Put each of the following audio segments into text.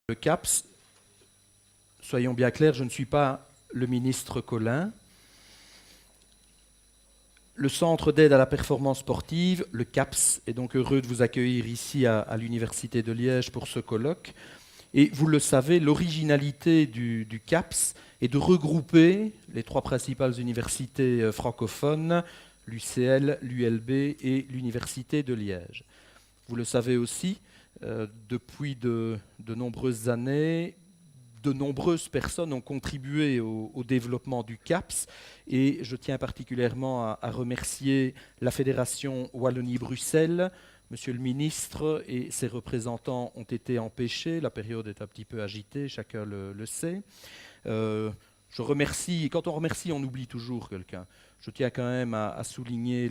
Le CAPS, soyons bien clairs, je ne suis pas le ministre Collin. Le Centre d'aide à la performance sportive, le CAPS, est donc heureux de vous accueillir ici à l'Université de Liège pour ce colloque. Et vous le savez, l'originalité du CAPS est de regrouper les trois principales universités francophones, l'UCL, l'ULB et l'Université de Liège. Vous le savez aussi, depuis de nombreuses années, de nombreuses personnes ont contribué au développement du CAPS et je tiens particulièrement à remercier la Fédération Wallonie-Bruxelles. Monsieur le ministre et ses représentants ont été empêchés, la période est un petit peu agitée, chacun le sait. Je remercie, et quand on remercie, on oublie toujours quelqu'un. Je tiens quand même à souligner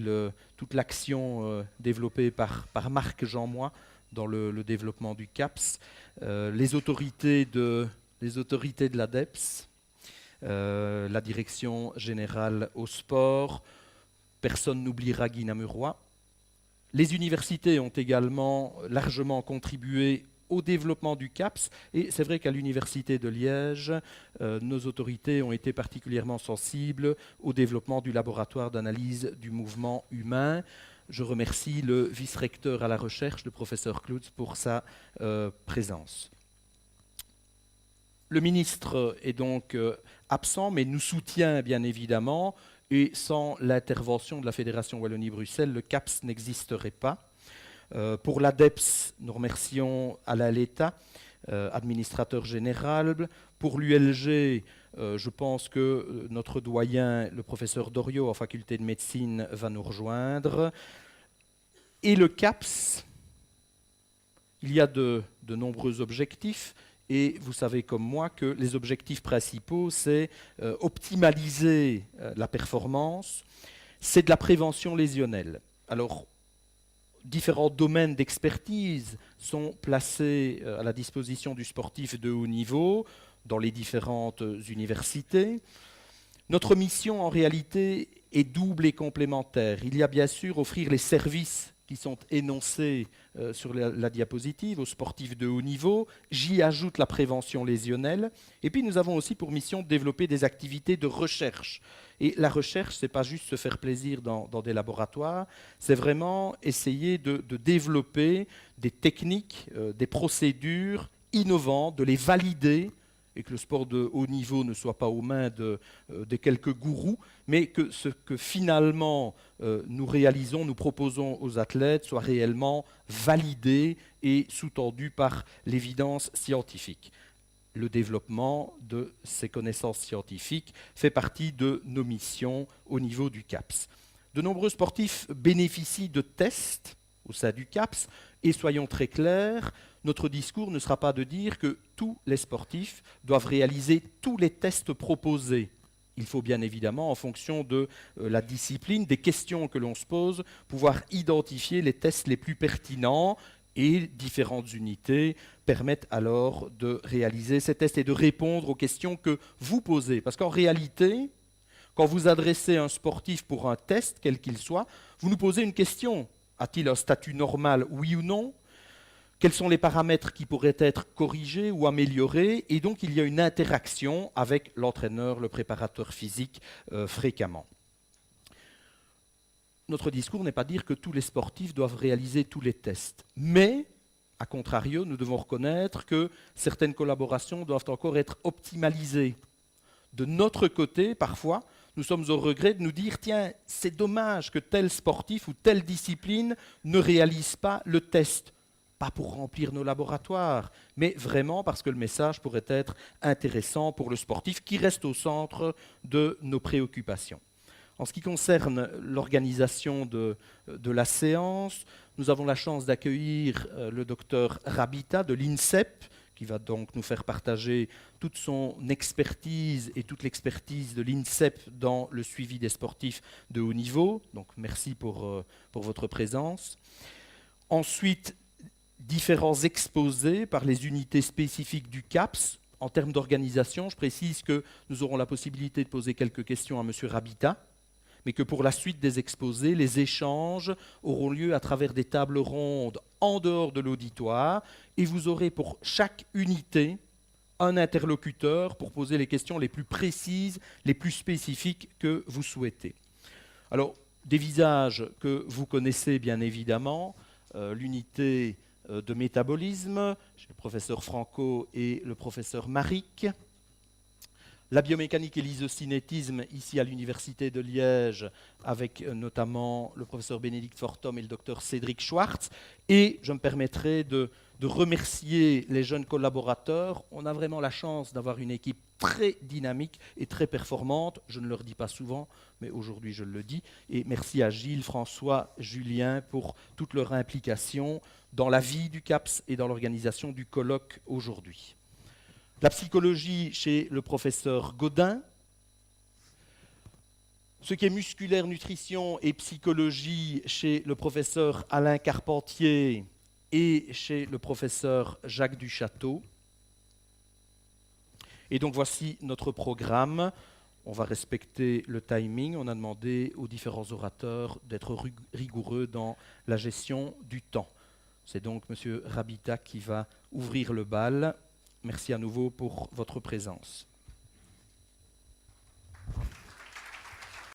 toute l'action développée par Marc Jean-Moi dans le développement du CAPS, les autorités de l'ADEPS, la direction générale au sport, personne n'oubliera Guy Namuroy. Les universités ont également largement contribué au développement du CAPS et c'est vrai qu'à l'Université de Liège, nos autorités ont été particulièrement sensibles au développement du laboratoire d'analyse du mouvement humain. Je remercie le vice-recteur à la recherche, le professeur Klutz, pour sa présence. Le ministre est donc absent, mais nous soutient bien évidemment, et sans l'intervention de la Fédération Wallonie-Bruxelles, le CAPS n'existerait pas. Pour l'ADEPS, nous remercions Alain Létà, administrateur général. Pour l'ULG, je pense que notre doyen, le professeur Doriot, en faculté de médecine, va nous rejoindre. Et le CAPS, il y a de nombreux objectifs. Et vous savez comme moi que les objectifs principaux, c'est optimaliser la performance, c'est de la prévention lésionnelle. Alors, différents domaines d'expertise sont placés à la disposition du sportif de haut niveau dans les différentes universités. Notre mission, en réalité, est double et complémentaire. Il y a bien sûr offrir les services qui sont énoncés sur la diapositive aux sportifs de haut niveau. J'y ajoute la prévention lésionnelle. Et puis nous avons aussi pour mission de développer des activités de recherche. Et la recherche, ce n'est pas juste se faire plaisir dans des laboratoires, c'est vraiment essayer de développer des techniques, des procédures innovantes, de les valider, et que le sport de haut niveau ne soit pas aux mains de quelques gourous, mais que ce que finalement nous réalisons, nous proposons aux athlètes soit réellement validé et sous-tendu par l'évidence scientifique. Le développement de ces connaissances scientifiques fait partie de nos missions au niveau du CAPS. De nombreux sportifs bénéficient de tests au sein du CAPS, et soyons très clairs, notre discours ne sera pas de dire que tous les sportifs doivent réaliser tous les tests proposés. Il faut bien évidemment, en fonction de la discipline, des questions que l'on se pose, pouvoir identifier les tests les plus pertinents et différentes unités permettent alors de réaliser ces tests et de répondre aux questions que vous posez. Parce qu'en réalité, quand vous adressez un sportif pour un test, quel qu'il soit, vous nous posez une question. A-t-il un statut normal, oui ou non ? Quels sont les paramètres qui pourraient être corrigés ou améliorés? Et donc, il y a une interaction avec l'entraîneur, le préparateur physique, fréquemment. Notre discours n'est pas de dire que tous les sportifs doivent réaliser tous les tests. Mais, à contrario, nous devons reconnaître que certaines collaborations doivent encore être optimalisées. De notre côté, parfois, nous sommes au regret de nous dire « Tiens, c'est dommage que tel sportif ou telle discipline ne réalise pas le test ». Pas pour remplir nos laboratoires, mais vraiment parce que le message pourrait être intéressant pour le sportif qui reste au centre de nos préoccupations. En ce qui concerne l'organisation de la séance, nous avons la chance d'accueillir le docteur Rabita de l'INSEP, qui va donc nous faire partager toute son expertise et toute l'expertise de l'INSEP dans le suivi des sportifs de haut niveau. Donc merci pour votre présence. Ensuite, différents exposés par les unités spécifiques du CAPS. En termes d'organisation, je précise que nous aurons la possibilité de poser quelques questions à M. Rabita, mais que pour la suite des exposés, les échanges auront lieu à travers des tables rondes en dehors de l'auditoire, et vous aurez pour chaque unité un interlocuteur pour poser les questions les plus précises, les plus spécifiques que vous souhaitez. Alors, des visages que vous connaissez bien évidemment, l'unité de métabolisme, chez le professeur Franco et le professeur Maric. La biomécanique et l'isocinétisme ici à l'Université de Liège avec notamment le professeur Bénédicte Fortom et le docteur Cédric Schwartz. Et je me permettrai de remercier les jeunes collaborateurs. On a vraiment la chance d'avoir une équipe très dynamique et très performante. Je ne le redis pas souvent, mais aujourd'hui je le dis. Et merci à Gilles, François, Julien pour toute leur implication dans la vie du CAPS et dans l'organisation du colloque aujourd'hui. La psychologie chez le professeur Godin. Ce qui est musculaire, nutrition et psychologie chez le professeur Alain Carpentier et chez le professeur Jacques Duchâteau. Et donc voici notre programme. On va respecter le timing. On a demandé aux différents orateurs d'être rigoureux dans la gestion du temps. C'est donc M. Rabita qui va ouvrir le bal. Merci à nouveau pour votre présence.